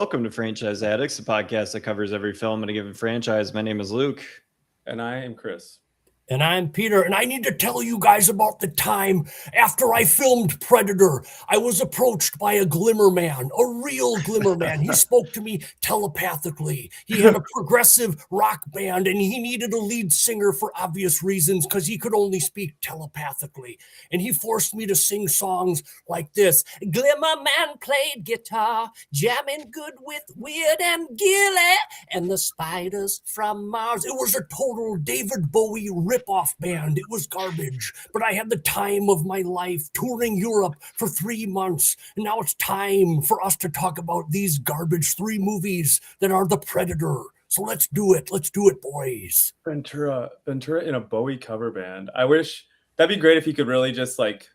Welcome to Franchise Addicts, a podcast that covers every film in a given franchise. My name is Luke. And I am Chris. And I'm Peter, and I need to tell you guys about the time after I filmed Predator. I was approached by a glimmer man, a real glimmer man. He spoke to me telepathically. He had a progressive rock band, and he needed a lead singer for obvious reasons because he could only speak telepathically. And he forced me to sing songs like this. Glimmer man played guitar, jamming good with Weird and Gilly, and the spiders from Mars. It was a total David Bowie rip-off band. It was garbage, but I had the time of my life touring Europe for 3 months, and now it's time for us to talk about these garbage 3 movies that are the Predator. So let's do it, boys. Ventura in a Bowie cover band. I wish that'd be great if he could really just like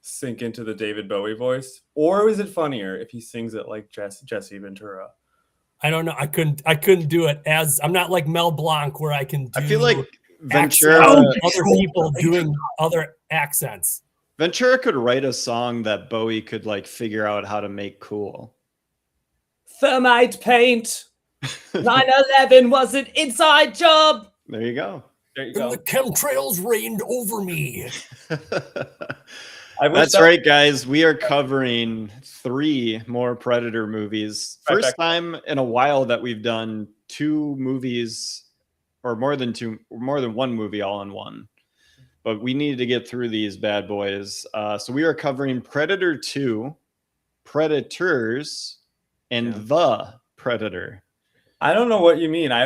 sink into the David Bowie voice, or is it funnier if he sings it like Jesse Ventura? I don't know. I couldn't do it as I'm not like Mel Blanc where I can do. I feel like Ventura, other people doing other accents. Ventura could write a song that Bowie could like figure out how to make cool. Thermite paint. 9/11 was an inside job. There you go. And the chemtrails reigned over me. That's right, guys. We are covering 3 more Predator movies. First time in a while that we've done 2 movies, or more than 1 movie all in one. But we needed to get through these bad boys. So we are covering Predator 2, Predators, and The Predator. I don't know what you mean. I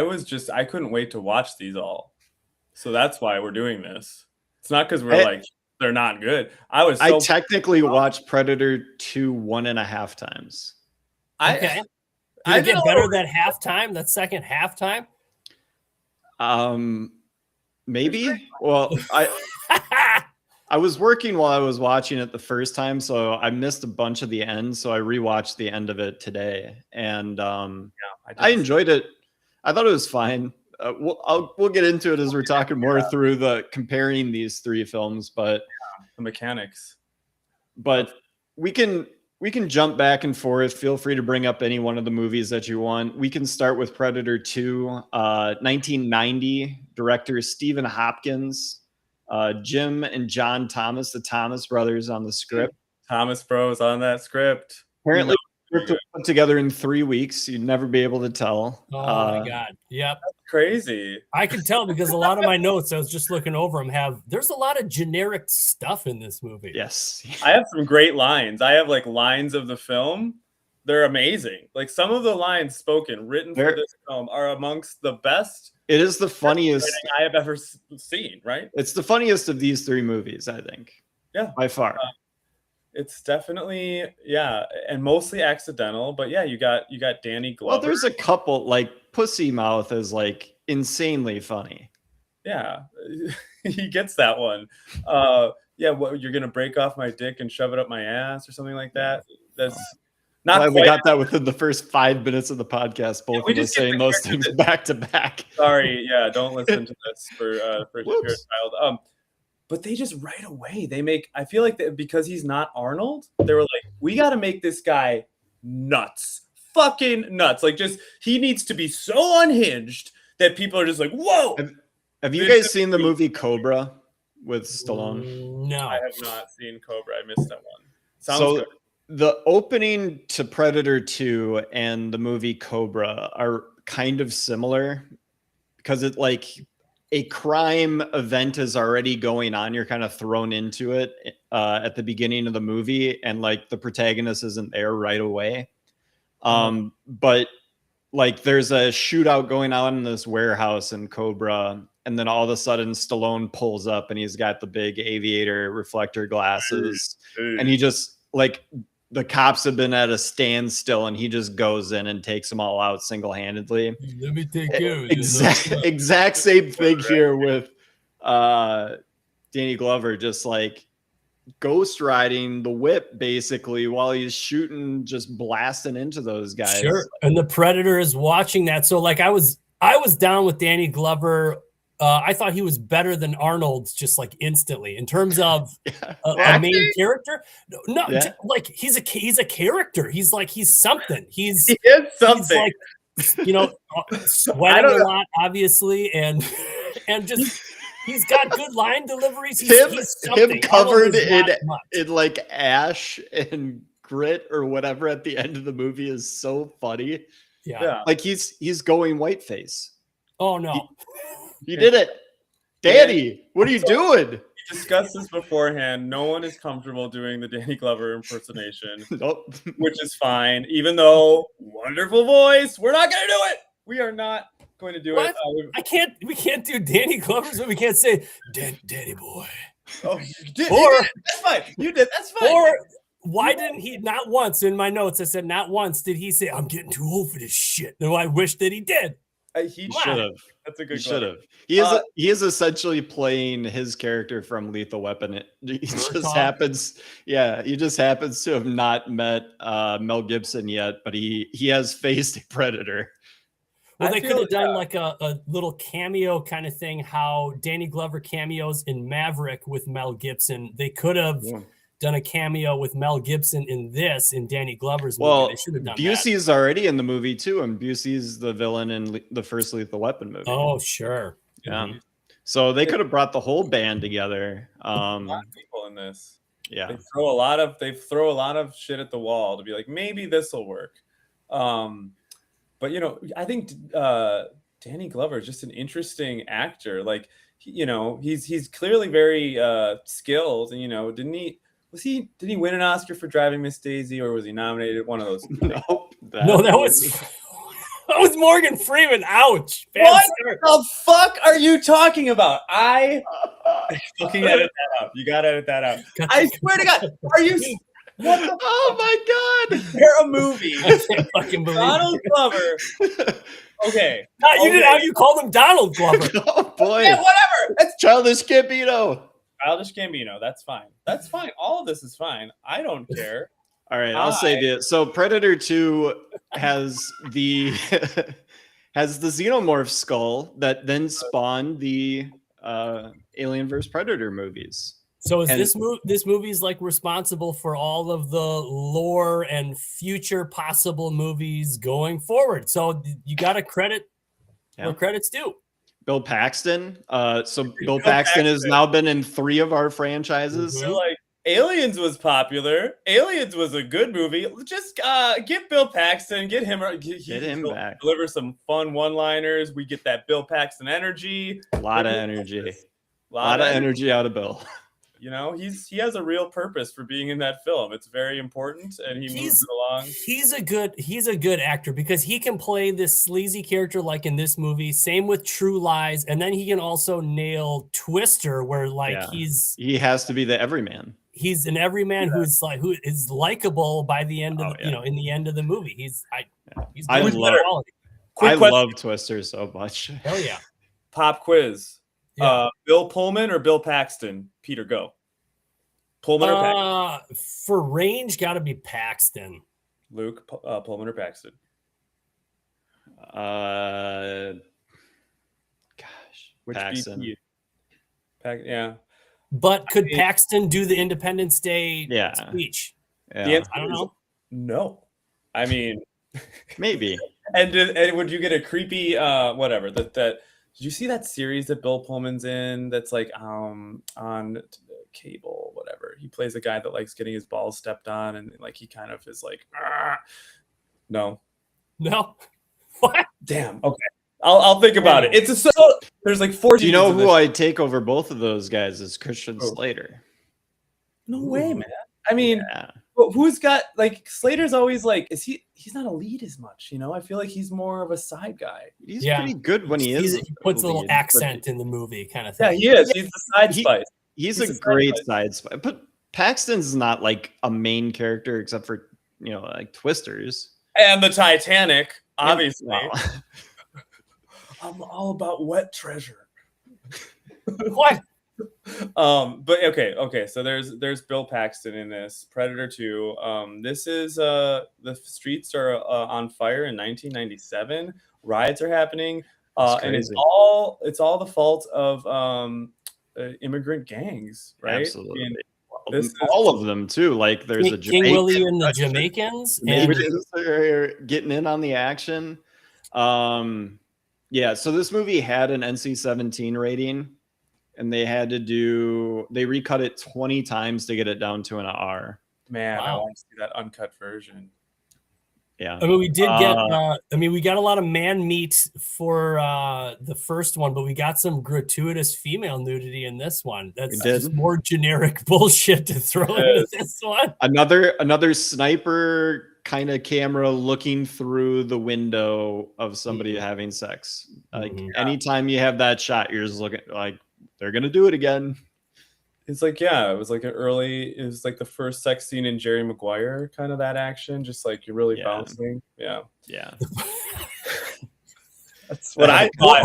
couldn't wait to watch these all. So that's why we're doing this. It's not because we're like, they're not good. I technically watched Predator 2 1.5 times. Okay. Did it get better that halftime, that second halftime? Maybe. Well, I was working while I was watching it the first time, so I missed a bunch of the end. So I rewatched the end of it today, and I enjoyed it. I thought it was fine. We'll get into it as we're talking more through the comparing these 3 films, but the mechanics. But we can jump back and forth. Feel free to bring up any one of the movies that you want. We can start with Predator 2, 1990, director Stephen Hopkins, Jim and John Thomas, the Thomas brothers on the script. Thomas Bros on that script. Apparently, put together in 3 weeks. You'd never be able to tell. Oh my God. Yep. That's crazy. I can tell because a lot of my notes, I was just looking over them, there's a lot of generic stuff in this movie. Yes. I have some great lines. I have like lines of the film. They're amazing. Like some of the lines written for this film are amongst the best. It is the funniest I have ever seen, right? It's the funniest of these 3 movies, I think. Yeah. By far. It's definitely, and mostly accidental, but you got Danny Glover. Well, there's a couple, like Pussy Mouth is like insanely funny. Yeah, he gets that one. What, you're gonna break off my dick and shove it up my ass or something like that. That's not. We got that within the first 5 minutes of the podcast. Both of us saying those things back to back. Sorry, don't listen to this for your child. But they just right away, I feel like because he's not Arnold, they were like, we got to make this guy nuts. Fucking nuts. Like he needs to be so unhinged that people are just like, whoa. Have you guys seen the movie Cobra with Stallone? No. I have not seen Cobra. I missed that one. Sounds good. The opening to Predator 2 and the movie Cobra are kind of similar because it like a crime event is already going on. You're kind of thrown into it at the beginning of the movie, and like the protagonist isn't there right away. But like there's a shootout going on in this warehouse in Cobra, and then all of a sudden Stallone pulls up and he's got the big aviator reflector glasses, and he just like the cops have been at a standstill and he just goes in and takes them all out single-handedly. Let me take care of exact same thing here with Danny Glover, just like ghost riding the whip basically while he's shooting, just blasting into those guys. Sure. And the Predator is watching that. So like I was down with Danny Glover I thought he was better than Arnold, just like instantly in terms of a Acting? main character. No, Yeah. like he's a character. He's something. He's He is something. like, you know, sweating a lot, obviously, and just he's got good line deliveries. He's something. Him covered Arnold is not in much. like ash and grit or whatever at the end of the movie is so funny. Yeah. Like he's going whiteface. Oh no. He did it. Danny, what are you doing? We discussed this beforehand. No one is comfortable doing the Danny Glover impersonation, Nope. which is fine. Even though wonderful voice, we're not going to do it. We are not going to do What? it. We can't do Danny Glover, so we can't say Danny boy. Oh, you did. Or That's fine. You did. That's fine. Or why didn't he? Not once in my notes, I said not once did he say, "I'm getting too old for this shit." No, I wish that he did. He should have. That's a He good. should have. He is essentially playing his character from Lethal Weapon. He just happens. Yeah, he just happens to have not met Mel Gibson yet, but he has faced a predator. Well, they could have done like a little cameo kind of thing. How Danny Glover cameos in Maverick with Mel Gibson. They could have done a cameo with Mel Gibson in Danny Glover's movie. Well, They should have done Busey's already in the movie too, and Busey's the villain in the first Lethal Weapon movie. Oh, sure. Yeah. Mm-hmm. So they could have brought the whole band together. A lot of people in this. Yeah. They throw a lot of shit at the wall to be like, maybe this will work. But you know, I think Danny Glover is just an interesting actor. Like, you know, he's clearly very skilled, and you know, did he win an Oscar for Driving Miss Daisy, or was he nominated? One of those. Nope. That was Morgan Freeman. Ouch. What the fuck are you talking about? I fucking edit that out. You gotta edit that out. I swear to God, are you? Oh my God! They're a movie. I can't fucking believe Donald Glover. Okay. You called him Donald Glover. Oh boy. Yeah, whatever. It's Childish Gambino. Childish Gambino. That's fine. That's fine. All of this is fine. I don't care. All right, I'll save it. So Predator 2 has the xenomorph skull that then spawned the Alien vs Predator movies. So is this movie's like responsible for all of the lore and future possible movies going forward? So you got to credit where credit's due. Bill Paxton. Bill Paxton has now been in 3 of our franchises. They're like, Aliens was popular. Aliens was a good movie. Just get Bill Paxton, get him back. Deliver some fun one-liners. We get that Bill Paxton energy. A lot of energy. A lot of energy out of Bill. You know, he has a real purpose for being in that film. It's very important, and he moves it along. He's a good actor because he can play this sleazy character like in this movie. Same with True Lies, and then he can also nail Twister, where he has to be the everyman. He's an everyman who is likable by the end of in the end of the movie. He's I love Twister so much. Hell yeah! Pop quiz. Yeah. Bill Pullman or Bill Paxton? Peter, go. Pullman or Paxton? For range, got to be Paxton. Luke, Pullman or Paxton? Which Paxton. Yeah. But could Paxton do the Independence Day speech? Yeah. I don't know. No. I mean, maybe. And would you get a creepy whatever that did you see that series that Bill Pullman's in that's like on cable, whatever? He plays a guy that likes getting his balls stepped on, and like he kind of is like, no. What? Damn. Okay. I'll think about it. There's like 14. Do you know who I'd take over both of those guys is Christian Slater? No way, man. I mean, who's got like Slater's always like, he's not a lead as much, you know? I feel like he's more of a side guy. He's pretty good when he is. He puts a little accent in the movie kind of thing. Yeah, he is. He's the side spice. He's a great side spice. But Paxton's not like a main character except for, like Twisters. And the Titanic, obviously. I'm all about wet treasure. What? But okay. So there's Bill Paxton in this Predator 2. This is the streets are on fire in 1997. Riots are happening. And it's all the fault of immigrant gangs, right? Absolutely. I mean, all of them too. Like there's a King Willie and the Jamaicans. Jamaicans are getting in on the action. Yeah, so this movie had an NC-17 rating, and they recut it 20 times to get it down to an R. Man, wow. I want to see that uncut version. Yeah. I mean, we did get, we got a lot of man meat for the first one, but we got some gratuitous female nudity in this one. That's just more generic bullshit to throw into this one. Another sniper kind of camera looking through the window of somebody having sex. Like anytime you have that shot, you're just looking like they're going to do it again. It's like, it was like the first sex scene in Jerry Maguire, kind of that action, just like you're really bouncing. Yeah. That's what I thought.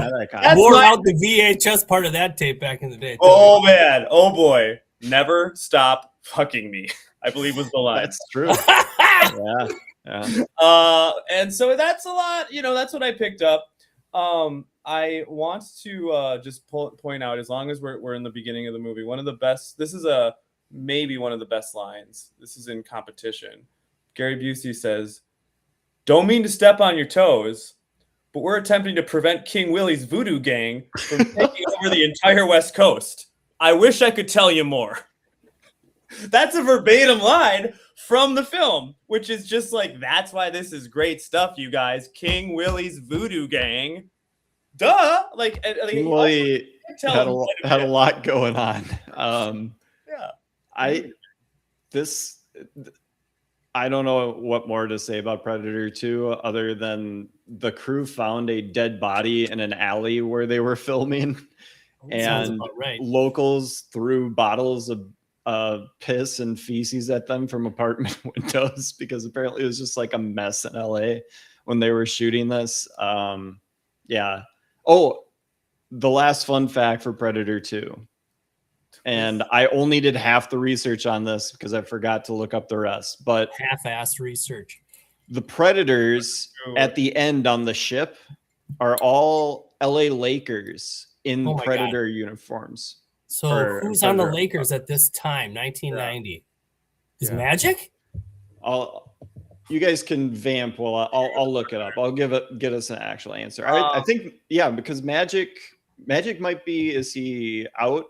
Wore out the VHS part of that tape back in the day. Oh man, oh boy, never stop fucking me, I believe was the line. That's true. And so that's a lot. That's what I picked up. I want to just point out, as long as we're in the beginning of the movie, one of the best. This is maybe one of the best lines. This is in competition. Gary Busey says, "Don't mean to step on your toes, but we're attempting to prevent King Willie's voodoo gang from taking over the entire West Coast. I wish I could tell you more." That's a verbatim line from the film, which is just like, that's why this is great stuff, you guys. King Willie's voodoo gang. Duh! Like, King Willie had a lot going on. I don't know what more to say about Predator 2 other than the crew found a dead body in an alley where they were filming, and locals threw bottles of piss and feces at them from apartment windows because apparently it was just like a mess in LA when they were shooting this. Oh, the last fun fact for Predator 2. And I only did half the research on this because I forgot to look up the rest. But half-assed research. The Predators at the end on the ship are all LA Lakers in Predator uniforms. So who's on the Lakers at this time, 1990? Is Magic? You guys can vamp. Well, I'll look it up. I'll get us an actual answer. I think because Magic might be. Is he out?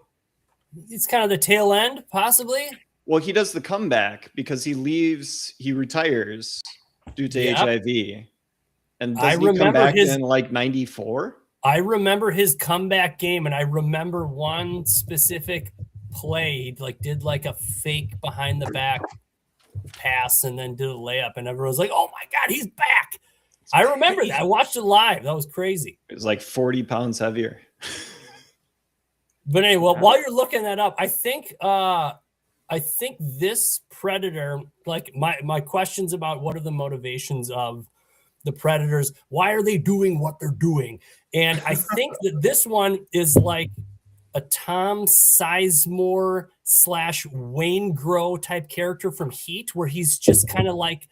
It's kind of the tail end, possibly. Well, he does the comeback because he leaves. He retires due to HIV, and does he come back in like 94? I remember his comeback game, and I remember one specific play. He did a fake behind the back pass and then did a layup, and everyone was like, "Oh my god, he's back!" I remember that. I watched it live. That was crazy. It was like 40 pounds heavier. But anyway, while you're looking that up, I think this Predator, like my questions about what are the motivations of the Predators, why are they doing what they're doing? And I think that this one is like a Tom Sizemore / Wayne Grow type character from Heat, where he's just kind of like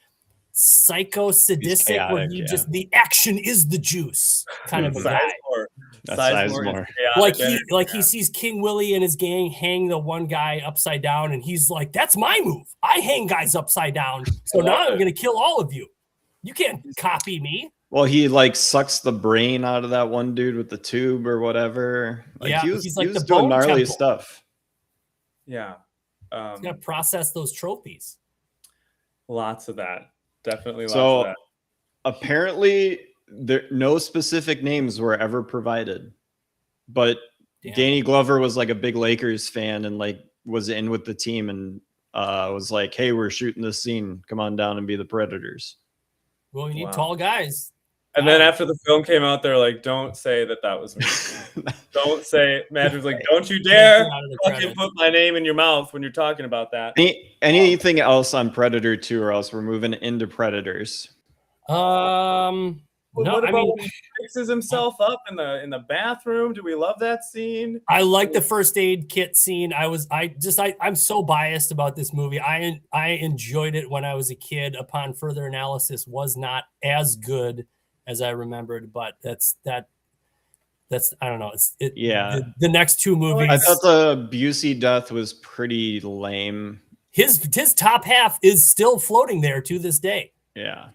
psycho sadistic, chaotic, where the action is the juice kind of a guy. Sizemore. He sees King Willie and his gang hang the one guy upside down, and he's like, "That's my move. I hang guys upside down. So now I'm going to kill all of you. You can't copy me." Well, he sucks the brain out of that one dude with the tube or whatever. He was doing gnarly stuff. Yeah. He's got to process those trophies. Lots of that. Definitely lots of that. Apparently, no specific names were ever provided. But Danny Glover was a big Lakers fan and was in with the team and was like, "Hey, we're shooting this scene. Come on down and be the Predators." Well, you need tall guys. And then after the film came out, they're like, "Don't say that was me. Don't say." Magic was like, "Don't you dare fucking put my name in your mouth when you're talking about that." Anything else on Predator 2, or else we're moving into Predators? What about when he fixes himself up in the bathroom? Do we love that scene? I like the first aid kit scene. I'm so biased about this movie. I enjoyed it when I was a kid. Upon further analysis, was not as good as I remembered, but I don't know. Yeah. The next two movies. I thought the Busey death was pretty lame. His top half is still floating there to this day. Yeah.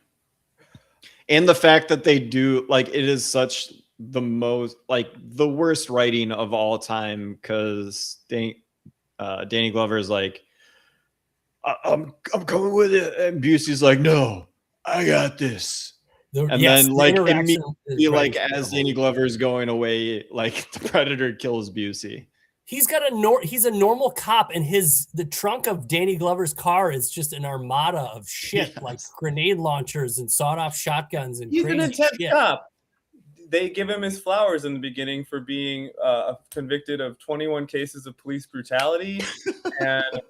And the fact that they do, like, it is such the most, like, the worst writing of all time, because Danny Glover is like, I'm coming with it, and Busey's like, no, I got this. And then, like, immediately, like, as Danny Glover is going away, like, the Predator kills Busey. He's a normal cop, and the trunk of Danny Glover's car is just an armada of shit, like grenade launchers and sawed-off shotguns and he's crazy an intense shit. cop. They give him his flowers in the beginning for being convicted of 21 cases of police brutality, and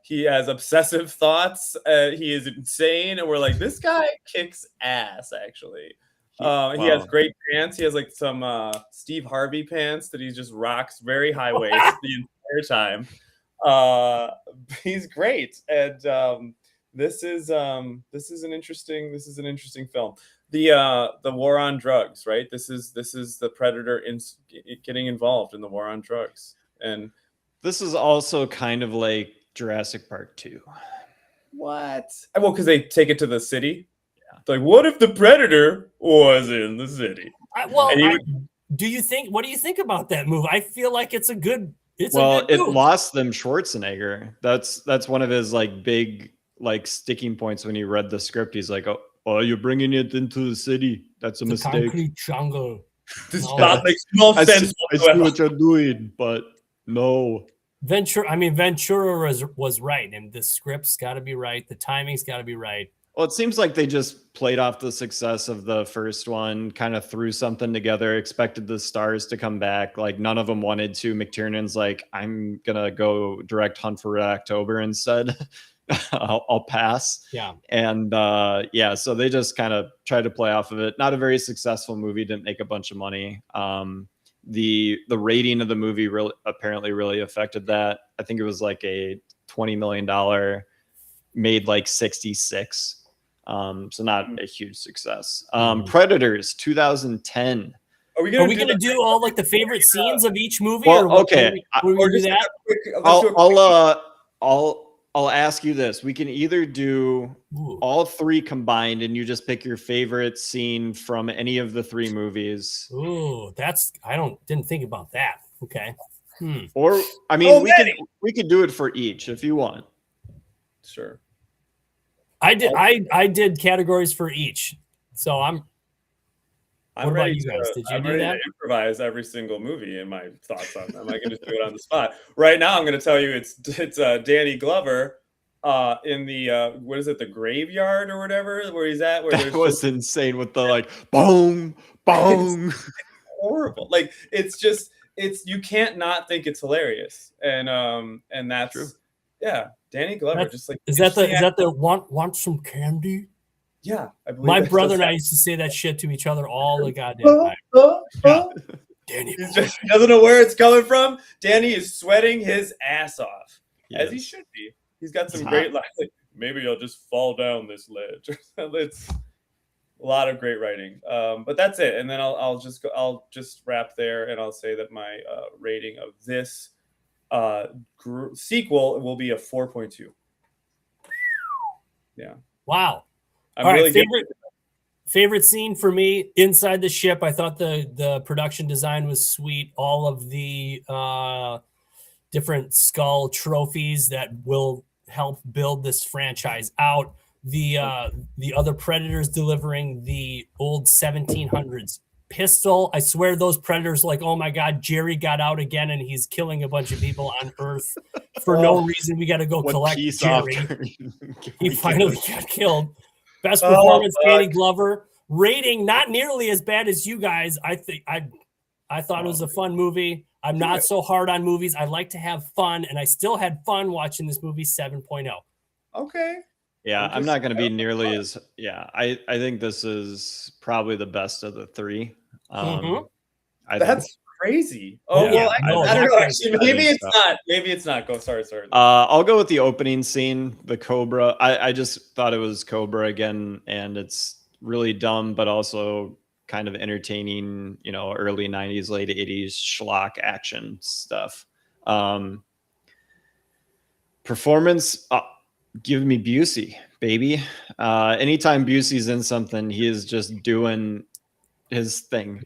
he has obsessive thoughts. He is insane, and we're like, this guy kicks ass, actually. He has great pants. He has like some Steve Harvey pants that he just rocks very high waist the entire time. He's great, and this is an interesting film. The war on drugs, right? This is the Predator getting involved in the war on drugs, and this is also kind of like Jurassic Park 2. What? Well, because they take it to the city. Like, what if the Predator was in the city? What do you think about that move? I feel like it's a good. It lost them Schwarzenegger. That's one of his like big like sticking points when he read the script. He's like, oh, you're bringing it into the city. That's a mistake. Concrete jungle. This makes no sense. I see what you're doing, but no. Ventura was right, and the script's got to be right. The timing's got to be right. Well, it seems like they just played off the success of the first one, kind of threw something together, expected the stars to come back. Like, none of them wanted to. McTiernan's like, I'm going to go direct Hunt for Red October instead. I'll pass. Yeah. And so they just kind of tried to play off of it. Not a very successful movie, didn't make a bunch of money. The rating of the movie apparently really affected that. I think it was like a $20 million, made like 66. So not a huge success. Predators 2010. Are we gonna do all like the favorite scenes of each movie? Well, or okay. Or do that? I'll ask you this. We can either do all three combined, and you just pick your favorite scene from any of the three movies. Ooh, didn't think about that. Okay. Or I mean, we could do it for each if you want. Sure. I did categories for each, so I'm ready to improvise every single movie in my thoughts on them. I can just do it on the spot. Right now, I'm going to tell you it's Danny Glover in the what is it, the graveyard or whatever, where he's at. Where that was insane with the like boom, boom. It's horrible. Like it's you can't not think it's hilarious, and that's true. Yeah, Danny Glover is that the want some candy? Yeah, I believe my brother and I used to say that shit to each other all the goddamn time. Yeah. Danny, he doesn't know where it's coming from. Danny is sweating his ass off, as he should be. He's got some great lines. Like, maybe I'll just fall down this ledge. It's a lot of great writing. But that's it. And then I'll just wrap there, and I'll say that my rating of this sequel will be a 4.2. Yeah. Wow. I'm really favorite scene for me, inside the ship. I thought the production design was sweet. All of the different skull trophies that will help build this franchise out. The other Predators delivering the old 1700s pistol. I swear those Predators like, oh my God, Jerry got out again and he's killing a bunch of people on Earth for no reason. We got to go collect Jerry. He finally got killed. Best performance, Danny Glover. Rating not nearly as bad as you guys. I thought it was a fun movie. I'm not so hard on movies. I like to have fun, and I still had fun watching this movie. 7.0. Okay. Yeah, I'm not going to be nearly as. Yeah, I think this is probably the best of the three. That's crazy. Oh yeah, well, I don't know. Actually, maybe it's not. Maybe it's not. Go. Sorry. I'll go with the opening scene, the Cobra. I just thought it was Cobra again, and it's really dumb, but also kind of entertaining, early 90s, late 80s schlock action stuff. Performance, give me Busey, baby. Anytime Busey's in something, he is just doing his thing.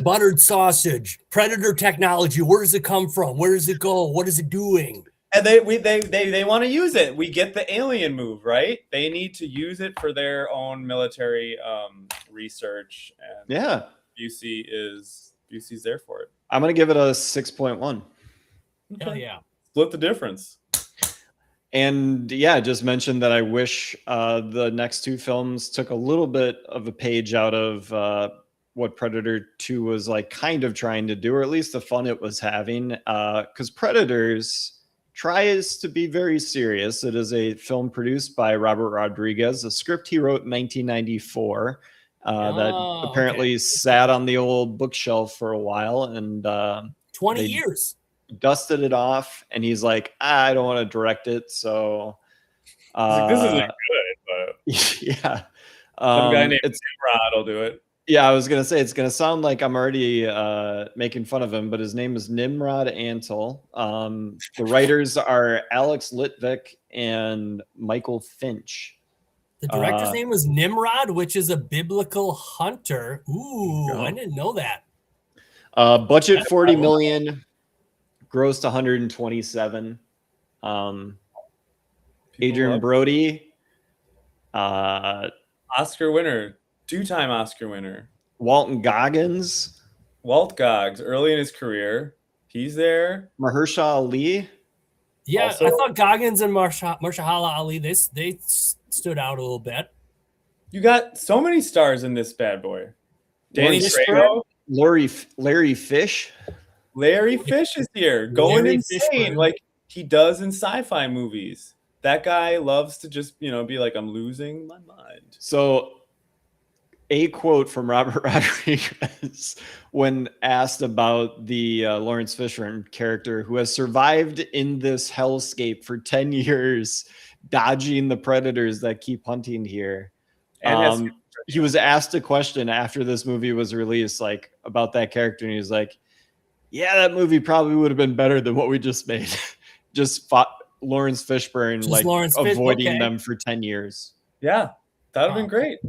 Buttered sausage, Predator technology. Where does it come from? Where does it go? What is it doing? And they want to use it. We get the alien move, right? They need to use it for their own military research. And yeah, Busey's there for it. I'm gonna give it a 6.1. Hell yeah! Split the difference. And yeah, just mentioned that I wish the next two films took a little bit of a page out of what Predator 2 was like kind of trying to do, or at least the fun it was having. Because Predators tries to be very serious. It is a film produced by Robert Rodriguez, a script he wrote in 1994 that apparently sat on the old bookshelf for a while. And 20 years. Dusted it off, and he's like, I don't want to direct it, so this isn't good, but yeah, some guy named Nimrod will do it. Yeah, I was gonna say it's gonna sound like I'm already making fun of him, but his name is Nimrod Antle. The writers are Alex Litvak and Michael Finch. The director's name was Nimrod, which is a biblical hunter. Ooh, I didn't know that. Budget 40 million. Grossed 127. Adrien Brody, Oscar winner, two-time Oscar winner. Walton Goggins, Walt Goggs, early in his career, he's there. Mahershala Ali. Yeah, Also, I thought Goggins and Mahershala Ali they stood out a little bit. You got so many stars in this bad boy. Danny Trejo, Larry Fish. Larry Fish is here, going Larry insane Fishburne. like he does in sci-fi movies. That guy loves to just, be like, I'm losing my mind. So a quote from Robert Rodriguez when asked about the Lawrence Fishburne character who has survived in this hellscape for 10 years, dodging the predators that keep hunting here. And he was asked a question after this movie was released, like about that character. And he was like, yeah, that movie probably would have been better than what we just made. Just fought Lawrence Fishburne, avoiding them for 10 years. Yeah, that would have been great.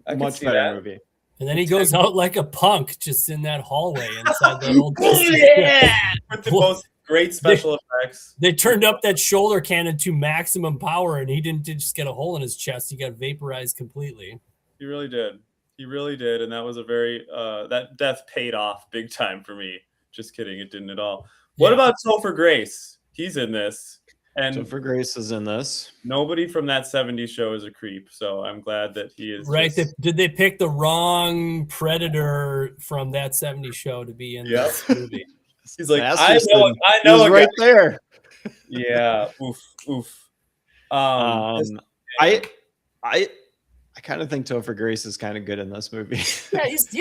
I could Much see better that. movie. And then he goes out like a punk just in that hallway inside that old With the most great special effects. They turned up that shoulder cannon to maximum power, and he didn't just get a hole in his chest. He got vaporized completely. He really did. He really did. And that was a very, that death paid off big time for me. Just kidding. It didn't at all. What about Topher Grace? He's in this. And Topher Grace is in this. Nobody from that 70s show is a creep. So I'm glad that he is. Right. Did they pick the wrong Predator from that 70s show to be in this movie? He's like, Masterson. I know. He was right there. Yeah. Oof. I kind of think Topher Grace is kind of good in this movie. He's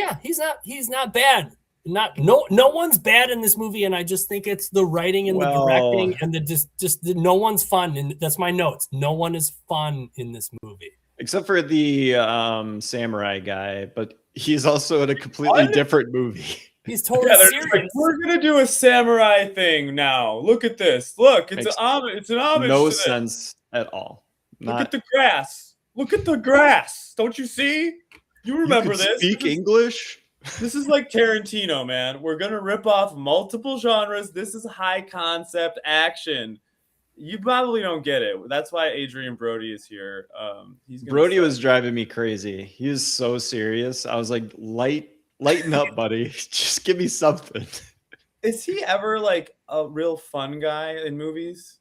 not bad. No one's bad in this movie, and I just think it's the writing and the directing and no one's fun. And that's my notes. No one is fun in this movie, except for the samurai guy, but he's also in a completely different movie. He's totally serious. Like, we're gonna do a samurai thing now. Look at this. Look, it's an homage. No sense at all. Look at the grass. Look at the grass. Don't you see? You remember this? Speak English. This is like Tarantino, man. We're going to rip off multiple genres. This is high concept action. You probably don't get it. That's why Adrien Brody is here. Brody was driving me crazy. He was so serious. I was like, lighten up, buddy. Just give me something. Is he ever like a real fun guy in movies?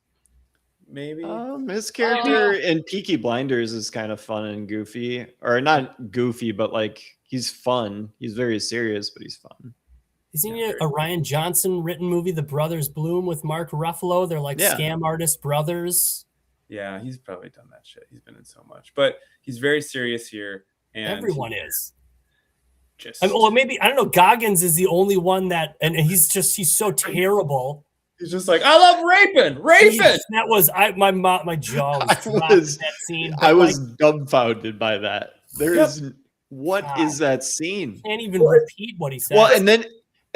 Maybe. His character in Peaky Blinders is kind of fun and goofy. Or not goofy, but like he's fun. He's very serious, but he's fun. He's in a Ryan Johnson written movie, The Brothers Bloom, with Mark Ruffalo. They're like scam artist brothers. Yeah, he's probably done that shit. He's been in so much. But he's very serious here. And everyone is. Maybe, I don't know, Goggins is the only one that, and he's so terrible. He's just like, I love raping. That was my jaw was dropped in that scene. I was dumbfounded by that. What God. is that scene? Can't even repeat what he said. Well, and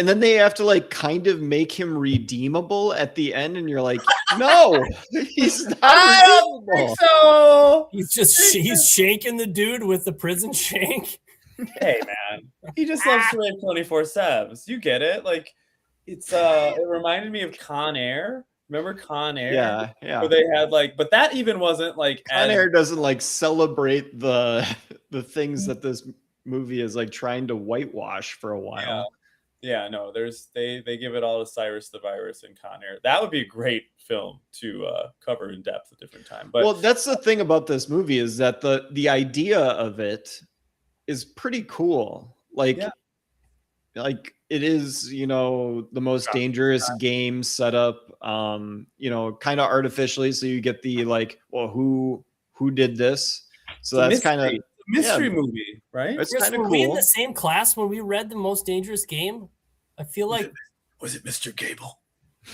then they have to like kind of make him redeemable at the end, and you're like, no, he's not I don't redeemable. think so. he's shaking the dude with the prison shank. Hey man, he just loves to rape 24/7. You get it? Like it's it reminded me of Con Air. Remember Con Air? Yeah. Where they had like, but that even wasn't like Con Air doesn't like celebrate the things that this movie is like trying to whitewash for a while. Yeah, no, they give it all to Cyrus the Virus and Con Air. That would be a great film to cover in depth at a different time. But well, that's the thing about this movie is that the idea of it is pretty cool. Like it is, you know, the most dangerous game set up, you know, kind of artificially. So you get the like, well, who did this? So that's kind of mystery movie, right? It's Chris, kind of were cool. we in the same class when we read The Most Dangerous Game? I feel like Was it Mr. Gable?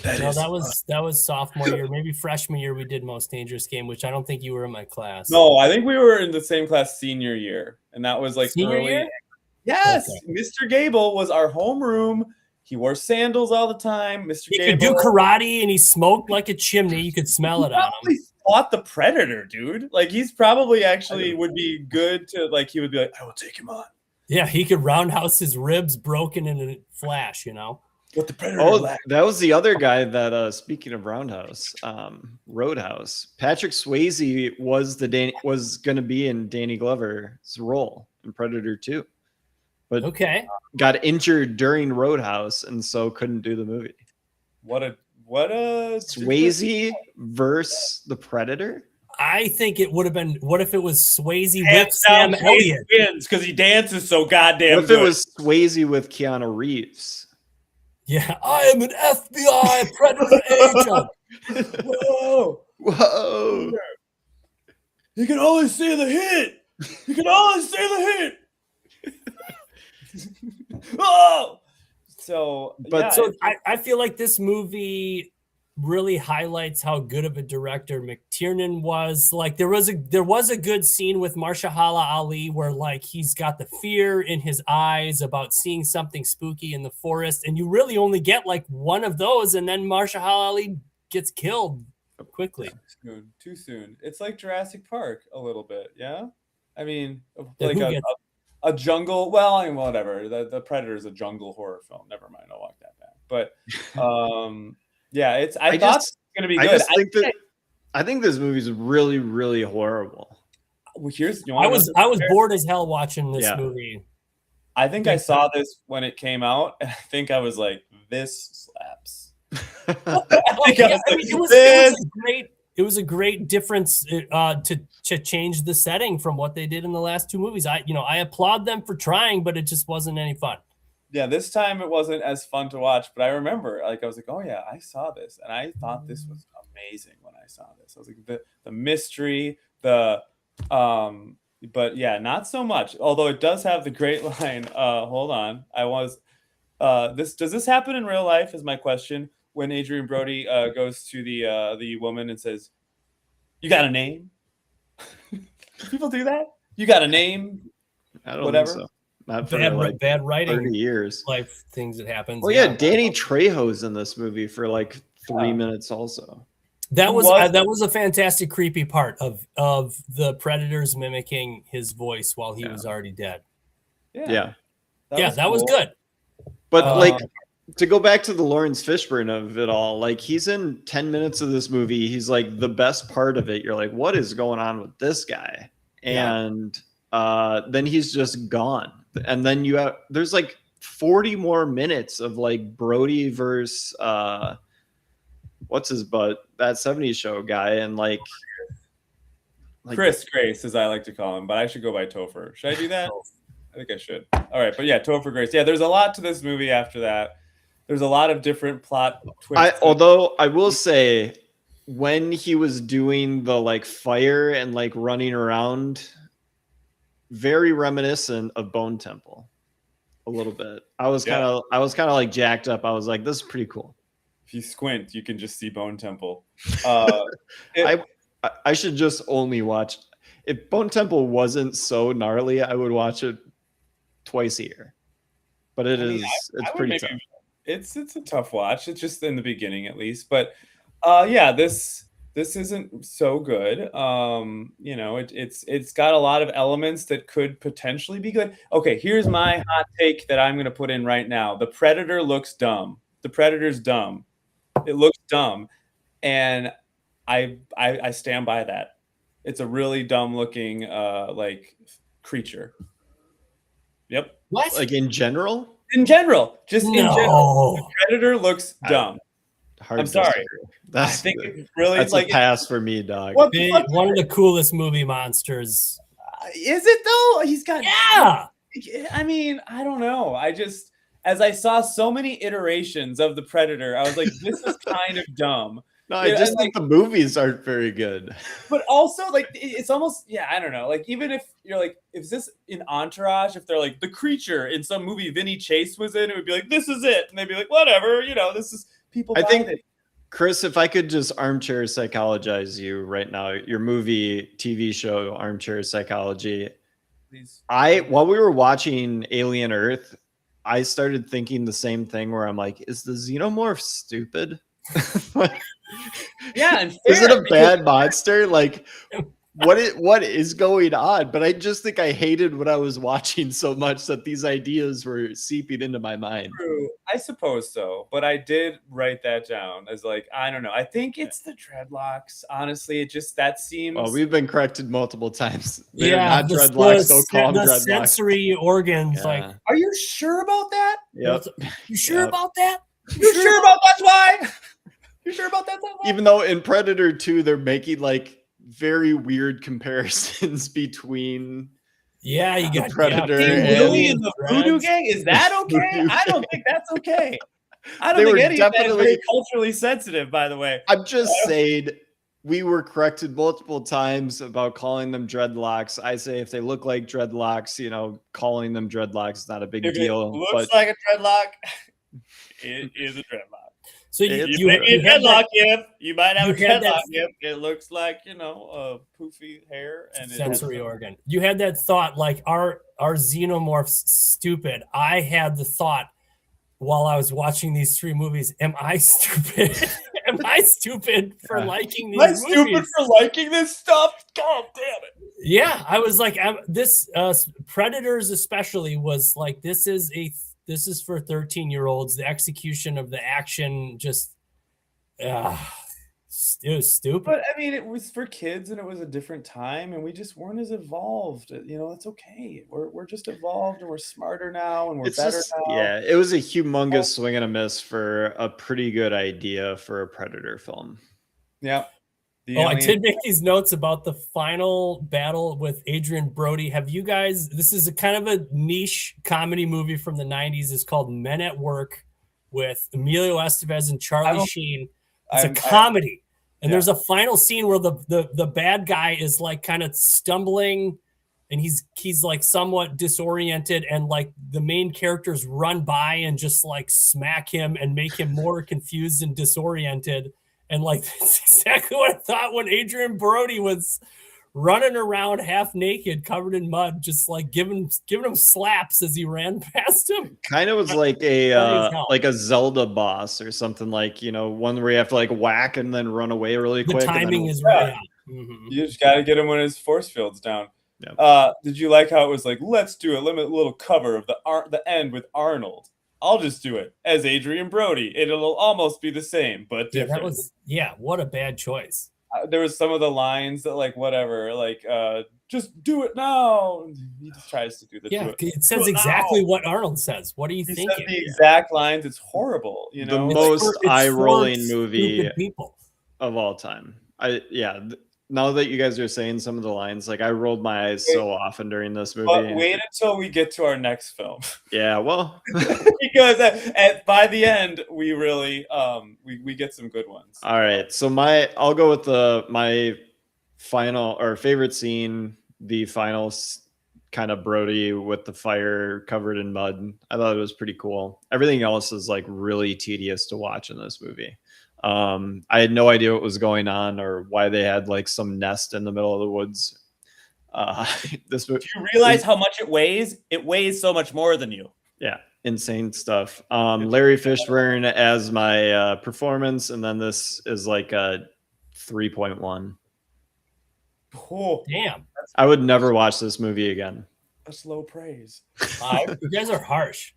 that was sophomore year, maybe freshman year. We did Most Dangerous Game, which I don't think you were in my class. No, I think we were in the same class senior year, and that was like Senior early. year? Yes, Okay. Mr. Gable was our homeroom. He wore sandals all the time. Mr. He Gable could do karate, and he smoked like a chimney. You could smell it on him. probably fought the Predator, dude. Like he's probably actually would be good to like. He would be like, I will take him on. Yeah, he could roundhouse his ribs broken in a flash. You know. What the Predator? Oh, that was the other guy that speaking of Roundhouse, Roadhouse. Patrick Swayze was going to be in Danny Glover's role in Predator 2. But Okay. got injured during Roadhouse and so couldn't do the movie. What a Swayze versus the Predator? I think it would have been. What if it was Swayze with hands Sam down Elliott? wins because he dances so goddamn What if good. it was Swayze with Keanu Reeves? Yeah, I am an FBI Predator agent. Whoa! You can always see the hit. You can always see the hit. Oh, so I feel like this movie really highlights how good of a director McTiernan was. Like there was a good scene with Marshala Ali where like he's got the fear in his eyes about seeing something spooky in the forest, and you really only get like one of those, and then Marshala Ali gets killed quickly. Too soon. It's like Jurassic Park a little bit, yeah. I mean, Yeah, like a jungle. Well, I mean, whatever. The Predator is a jungle horror film. Never mind. I'll walk that back. But yeah, it's. I thought it was gonna be good. I think this movie is really, really horrible. Well, I was bored as hell watching this movie. I think I saw this when it came out, and I think I was like, "This slaps." It was a great difference to change the setting from what they did in the last two movies. I applaud them for trying, but it just wasn't any fun. Yeah, this time it wasn't as fun to watch, but I remember I was like, oh yeah, I saw this, and I thought this was amazing when I saw this. I was like the mystery, but yeah, not so much. Although it does have the great line. Hold on, does this happen in real life? Is my question. When Adrien Brody goes to the woman and says, "You got a name?" People do that. You got a name? I don't Whatever. think so. Not for Bad writing. 30 years. Life things that happens. Well, yeah, Danny Trejo's in this movie for like 3 minutes also. That was a fantastic creepy part of the Predators mimicking his voice while he was already dead. Yeah. That was good. But like to go back to the Lawrence Fishburne of it all, like he's in 10 minutes of this movie. He's like the best part of it. You're like, what is going on with this guy? And then he's just gone. And then there's like 40 more minutes of like Brody versus what's his butt, that 70s show guy, and like Chris Grace, as I like to call him, but I should go by Topher. Should I do that? I think I should. All right, but yeah, Topher Grace. Yeah, there's a lot to this movie after that. There's a lot of different plot twists. Although I will say, when he was doing the like fire and like running around, very reminiscent of Bone Temple, a little bit. I was kind of like jacked up. I was like, this is pretty cool. If you squint, you can just see Bone Temple. I should just only watch. if Bone Temple wasn't so gnarly, I would watch it twice a year. But it's pretty tough. It's a tough watch. It's just in the beginning at least. But yeah, this isn't so good. It's got a lot of elements that could potentially be good. Okay, here's my hot take that I'm going to put in right now. The Predator looks dumb. The Predator's dumb. It looks dumb, and I stand by that. It's a really dumb looking like creature. Yep. What? Like in general? In general, just in general, the Predator looks dumb. I'm sorry. I think it's really that's like a pass for me, dog. One of the coolest movie monsters. Is it though? He's got I mean, I don't know. As I saw so many iterations of the Predator, I was like, this is kind of dumb. No, I just think the movies aren't very good. But also, like, it's almost, I don't know. Like, even if you're like, is this in Entourage? If they're like, the creature in some movie Vinny Chase was in, it would be like, this is it. And they'd be like, whatever, this is people. I think, Chris, if I could just armchair psychologize you right now, your movie, TV show, Armchair Psychology. Please. While we were watching Alien Earth, I started thinking the same thing where I'm like, is the xenomorph stupid? Yeah, and is it a bad monster? Like, what is going on? But I just think I hated what I was watching so much that these ideas were seeping into my mind. True. I suppose so, but I did write that down as like, I don't know. I think it's the dreadlocks. Honestly, that seems. Well, we've been corrected multiple times. They're not dreadlocks. Don't call them dreadlocks. Sensory organs. Yeah. Like, are you sure about that? Yep. You sure about that? You sure about that's why? You sure about that? Even though in Predator 2, they're making like very weird comparisons between you got Predator and the Voodoo Gang. Is that okay? I don't think that's okay. I don't think any of that is very culturally sensitive, by the way. I'm just saying we were corrected multiple times about calling them dreadlocks. I say if they look like dreadlocks, calling them dreadlocks is not a big deal. It looks like a dreadlock. It is a dreadlock. So you might be a dreadlock gift. You might have a dreadlock gift. It looks like poofy hair and sensory organ. You had that thought like our xenomorphs stupid. I had the thought while I was watching these three movies. Am I stupid? Am I stupid for liking these movies? Am I stupid for liking this stuff? God damn it! Yeah, I was like, this Predators especially was like, this is for 13-year-olds. The execution of the action just, it was stupid. But I mean, it was for kids, and it was a different time, and we just weren't as evolved. It's okay. We're just evolved, and we're smarter now, and we're better now. Yeah, it was a humongous swing and a miss for a pretty good idea for a Predator film. Yeah. I did make these notes about the final battle with Adrien Brody. Have you guys, this is a kind of a niche comedy movie from the 90s. It's called Men at Work with Emilio Estevez and Charlie Sheen. It's a comedy. And there's a final scene where the bad guy is like kind of stumbling and he's like somewhat disoriented, and like the main characters run by and just like smack him and make him more confused and disoriented. And like, that's exactly what I thought when Adrien Brody was running around half naked, covered in mud, just like giving him slaps as he ran past him. Kind of was like a Zelda boss or something, like, one where you have to like whack and then run away really quick. The timing is right. Mm-hmm. You just got to get him when his force field's down. Yeah. Did you like how it was like, let's do a little cover of the end with Arnold? I'll just do it as Adrien Brody. It'll almost be the same, but different. What a bad choice. There was some of the lines that like, whatever, like, just do it now. He just tries to do the it says exactly what Arnold says. What are you thinking? Said the exact lines. It's horrible. The most eye-rolling movie of all time. Now that you guys are saying some of the lines, like I rolled my eyes so often during this movie. But wait until we get to our next film. Yeah, well, because by the end we really we get some good ones. All right, so I'll go with my final or favorite scene, the final kind of Brody with the fire covered in mud. I thought it was pretty cool. Everything else is like really tedious to watch in this movie. I had no idea what was going on or why they had like some nest in the middle of the woods. This Do you realize how much it weighs? It weighs so much more than you. Yeah, insane stuff. Larry Fishburne as my performance, and then this is like a 3.1. Oh, Damn. I would never watch this movie again. That's low praise. You guys are harsh.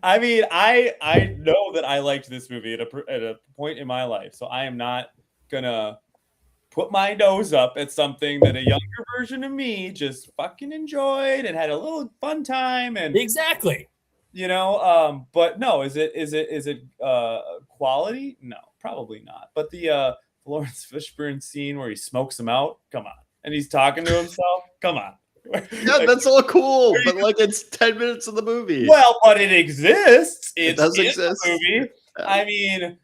I mean, I know that I liked this movie at a point in my life, so I am not gonna put my nose up at something that a younger version of me just fucking enjoyed and had a little fun time. And Exactly. But no, is it quality? No, probably not. But the Lawrence Fishburne scene where he smokes him out, come on, and he's talking to himself, come on. Yeah, that's all cool, but like it's 10 minutes of the movie. Well, but it exists. It does in exist. The movie. I mean,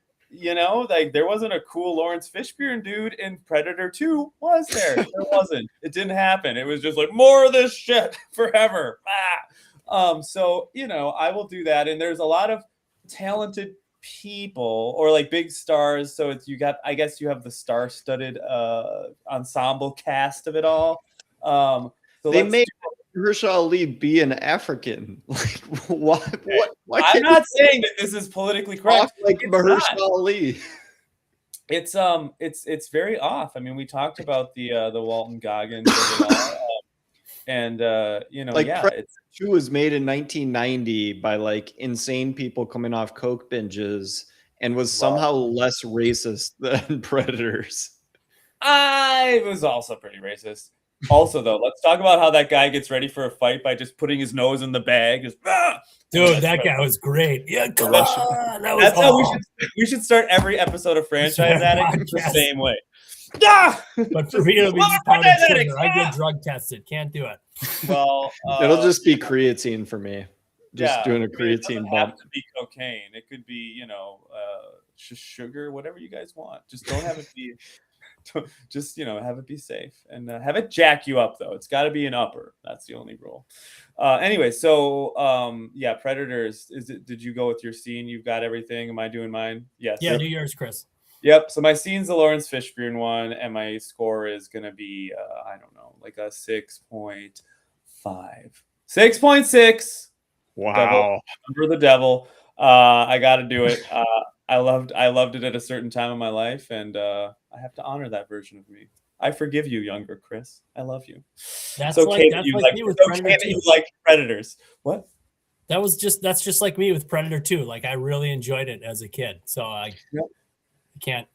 like there wasn't a cool Lawrence Fishburne dude in Predator 2, was there? There wasn't. It didn't happen. It was just like more of this shit forever. So I will do that. And there's a lot of talented people or like big stars. So I guess you have the star-studded ensemble cast of it all. So they made Mahershala Ali be an African. Like what? Why I'm not saying that this is politically correct. Like Mahershala Ali. It's very off. I mean, we talked about the Walton Goggins of it all. Predator 2 was made in 1990 by like insane people coming off coke binges and was somehow less racist than Predators. I was also pretty racist. Also, though, let's talk about how that guy gets ready for a fight by just putting his nose in the bag. Dude, that guy was great. Yeah, come on. That's how we should start every episode of Franchise Addict the same way. But for me, it'll be just powdered sugar. I get drug tested. Can't do it. Well, it'll just be creatine for me. Just doing a creatine bump. It doesn't have to be cocaine. It could be, sugar, whatever you guys want. Just don't have it be. Just have it be safe and have it jack you up though. It's got to be an upper. That's the only rule. Anyway, so Predators. Did you go with your scene? You've got everything. Am I doing mine? Yes. Yeah, do yours, Chris. Yep. So my scene's the Lawrence Fishburne one, and my score is gonna be I don't know, like a 6.5, 6.6. Wow. Under the devil. I got to do it. I loved it at a certain time in my life, and I have to honor that version of me. I forgive you, younger Chris. I love you. That's okay that you like Predators. What? That's just like me with Predator 2. Like I really enjoyed it as a kid, so I can't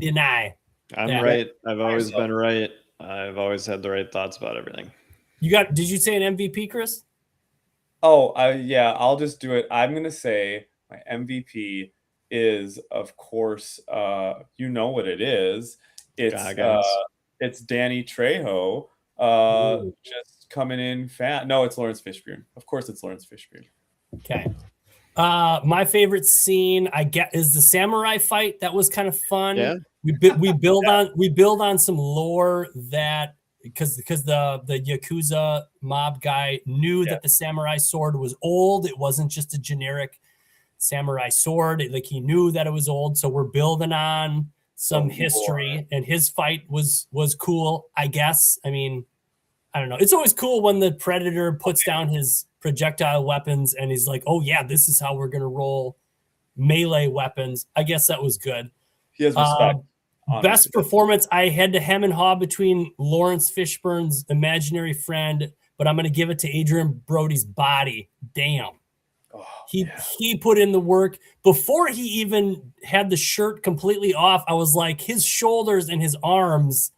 deny. I'm right. I've always been right. I've always had the right thoughts about everything. Did you say an MVP, Chris? Oh, I'll just do it. I'm gonna say my MVP is, of course, you know what it is. It's Danny Trejo, just coming in fat. No, it's Lawrence Fishburne. Of course, it's Lawrence Fishburne. Okay. My favorite scene, I get, is the samurai fight. That was kind of fun. Yeah. We build on some lore that because the Yakuza mob guy knew that the samurai sword was old. It wasn't just a generic samurai sword. Like he knew that it was old. So we're building on some history, and his fight was cool, I guess. I mean, I don't know. It's always cool when the Predator puts down his projectile weapons and he's like, oh yeah, this is how we're going to roll melee weapons. I guess that was good. He has respect. Best performance, I had to hem and haw between Lawrence Fishburne's imaginary friend, but I'm going to give it to Adrien Brody's body. Damn. He put in the work. Before he even had the shirt completely off, I was like, his shoulders and his arms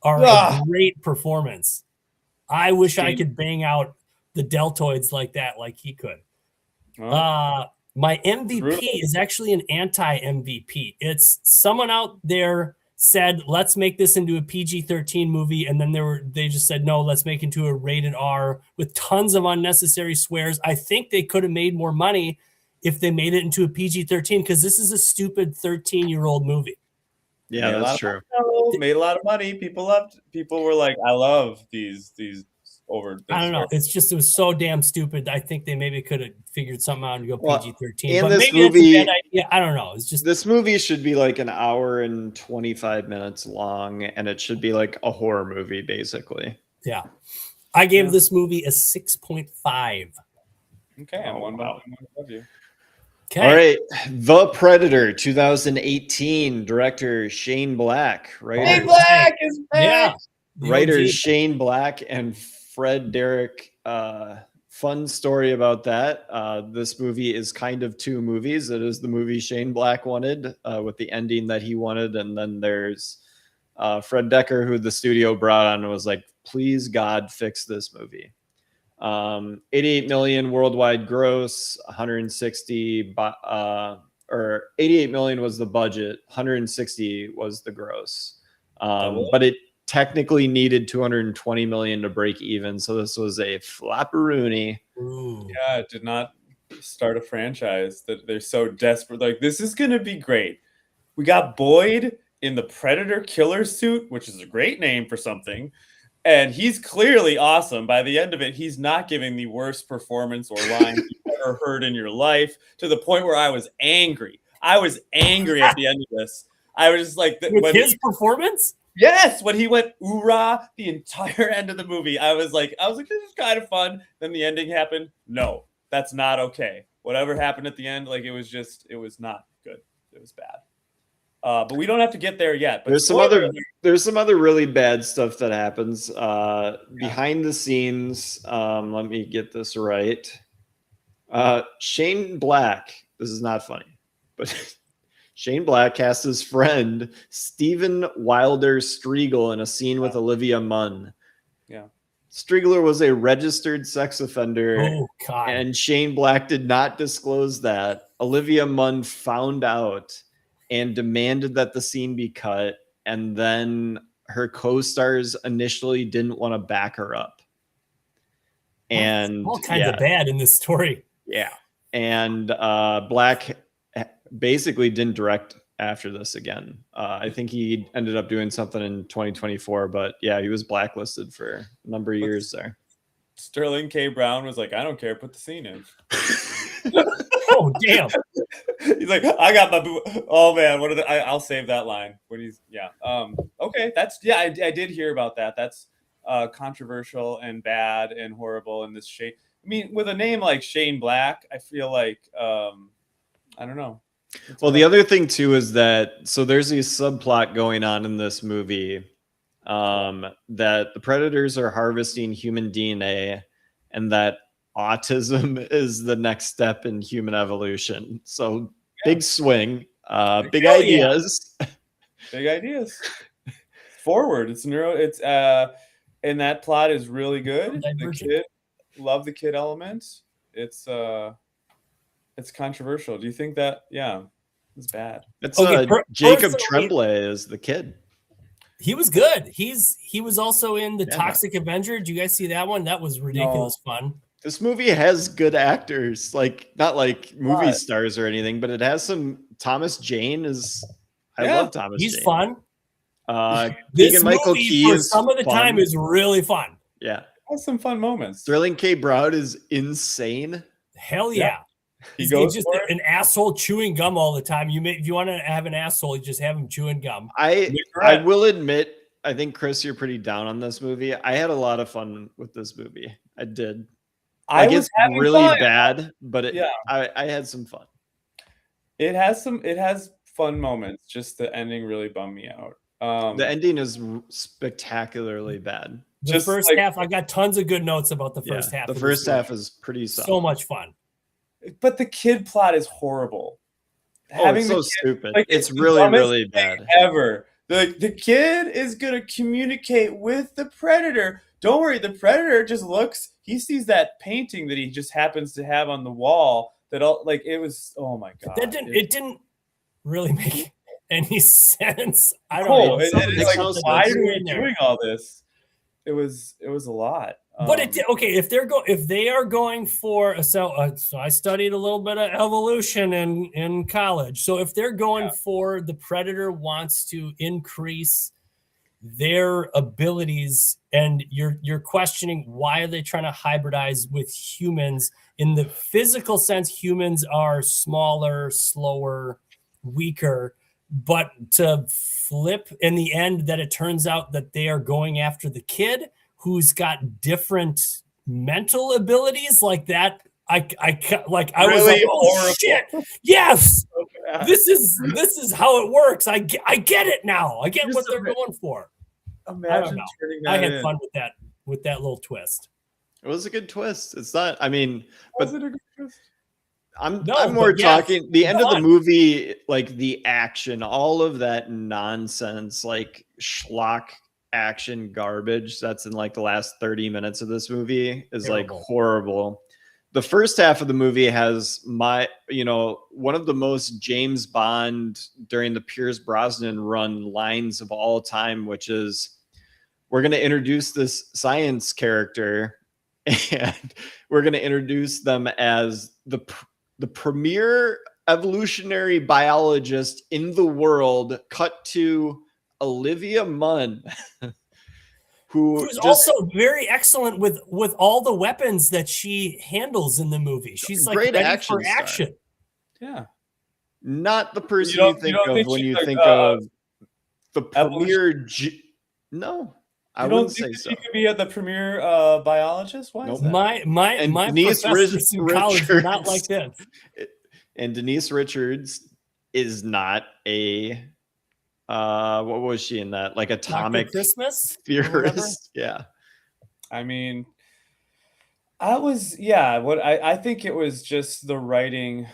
are a great performance. I wish I could bang out the deltoids like that, like he could. My MVP is actually an anti-MVP. It's someone out there said, let's make this into a PG-13 movie. And then they just said, no, let's make it into a rated R with tons of unnecessary swears. I think they could have made more money if they made it into a PG-13, because this is a stupid 13-year-old movie. Yeah, that's true. Made a lot of money. People were like, I love these over. I don't know. It was so damn stupid. I think they maybe could have figured something out and go PG-13. In but this maybe movie, that's a bad idea. I don't know. It's just this movie should be like an hour and 25 minutes long, and it should be like a horror movie, basically. Yeah. I gave this movie a 6.5. Okay, I'm Oh, one wow. above you. Okay. All right. The Predator, 2018. Director Shane Black. Shane Black is back. Yeah. The Writers OG. Shane Black and Fred Derrick. Fun story about that. This movie is kind of two movies. It is the movie Shane Black wanted with the ending that he wanted. And then there's Fred Decker, who the studio brought on and was like, please, God, fix this movie. 88 million worldwide gross, 160 or 88 million was the budget, 160 was the gross. But it technically needed 220 million to break even, so this was a flapperoonie. Yeah, it did not start a franchise that they're so desperate. Like, this is gonna be great. We got Boyd in the Predator killer suit, which is a great name for something. And he's clearly awesome. By the end of it, he's not giving the worst performance or line you've ever heard in your life, to the point where I was angry. I was angry at the end of this. I was just like, with his performance? Yes, when he went oorah the entire end of the movie, I was like, this is kind of fun. Then the ending happened. No, that's not okay. Whatever happened at the end, like, it was not good. It was bad. But we don't have to get there yet. But There's some other really bad stuff that happens behind the scenes. Let me get this right. Shane Black. This is not funny, but Shane Black cast his friend Stephen Wilder Striegel in a scene with Olivia Munn. Yeah. Striegler was a registered sex offender, and Shane Black did not disclose that. Olivia Munn found out and demanded that the scene be cut, and then her co-stars initially didn't want to back her up. And all kinds of bad in this story. Yeah. And Black basically didn't direct after this again. I think he ended up doing something in 2024, but yeah, he was blacklisted for a number of years there. Sterling K. Brown was like, I don't care, put the scene in. Oh, damn. He's like, I got my oh man, I'll save that line when he's okay. I did hear about that. That's controversial and bad and horrible in this shape. I mean, with a name like Shane Black, I feel like I don't know. Well, the other thing too is that there's a subplot going on in this movie that the predators are harvesting human DNA, and that autism is the next step in human evolution. So big swing, big ideas. Big ideas. Forward. And that plot is really good. Love the kid element. It's controversial. Do you think that it's bad? It's Jacob Tremblay is the kid. He was good. He was also in the Toxic Avenger. Do you guys see that one? That was ridiculous fun. This movie has good actors, like not like movie stars or anything, but it has some. Thomas Jane is. I love Thomas. He's Jane. fun. This Michael movie Key for is some of the time is really fun. Yeah, has some fun moments. Sterling K. Brown is insane. Hell yeah. He's just an asshole chewing gum all the time. If you want to have an asshole, you just have him chewing gum. I will admit, I think Chris, you're pretty down on this movie. I had a lot of fun with this movie. I did. It's really bad, but I had some fun. It has fun moments. Just the ending really bummed me out. The ending is spectacularly bad. The first half, I got tons of good notes about the first half. The first half is pretty solid. So much fun. But the kid plot is horrible. It's so stupid. It's really, really bad. Ever. The kid is going to communicate with the predator. Don't worry. The predator just he sees that painting that he just happens to have on the wall it was, oh my God. It didn't really make any sense. I don't know. Why are we doing all this? It was a lot. But if they are going for so I studied a little bit of evolution in college. So if they're going for the predator wants to increase their abilities, and you're questioning why are they trying to hybridize with humans? In the physical sense, humans are smaller, slower, weaker, but to flip in the end that it turns out that they are going after the kid who's got different mental abilities like that. I was like, oh shit, yes, this is how it works. I get it now. I get what they're going for. Imagine turning that I had fun with that little twist. It was a good twist. It's not, I mean, but was it a good twist? I'm more talking the end of the movie, like the action, all of that nonsense, like schlock action garbage that's in like the last 30 minutes of this movie is like horrible. The first half of the movie has one of the most James Bond during the Pierce Brosnan run lines of all time, which is, we're going to introduce this science character and we're going to introduce them as the premier evolutionary biologist in the world, cut to Olivia Munn, who's also very excellent with all the weapons that she handles in the movie. She's like great ready for action. Yeah. Not the person you think of when you think of the premier. No, I wouldn't say so. She could be the premier biologist. Why? Nope. Is that? My professors in college were not like this. And Denise Richards is not a what was she in that? Like atomic Christmas theorist? Yeah. I mean, what I think it was just the writing.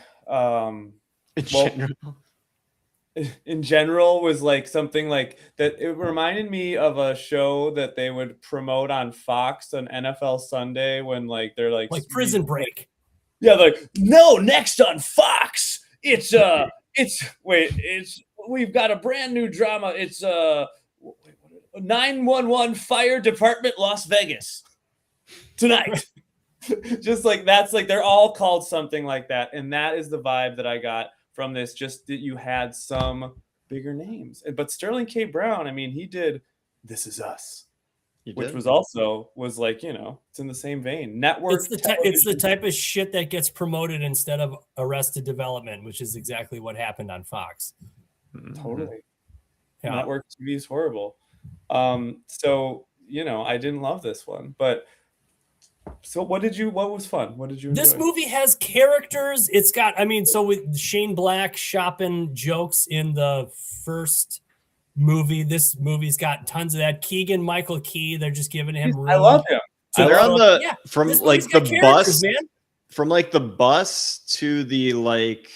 In general was like something like that. It reminded me of a show that they would promote on Fox on NFL Sunday when like they're like Prison Break. Yeah, like no, next on Fox. We've got a brand new drama. It's 911 Fire Department Las Vegas tonight. Just like that's like they're all called something like that, and that is the vibe that I got from this. Just that you had some bigger names, but Sterling K. Brown, I mean, he did This Is Us, which was like, it's in the same vein. Network. It's the type of shit that gets promoted instead of Arrested Development, which is exactly what happened on Fox. Totally. Yeah. Network TV is horrible. So I didn't love this one, but. So what was fun? What did you enjoy? This movie has characters. It's got, so with Shane Black shopping jokes in the first movie, this movie's got tons of that. Keegan-Michael Key, they're just giving him room. I love him. They're on the from like the bus, man. From like the bus to the like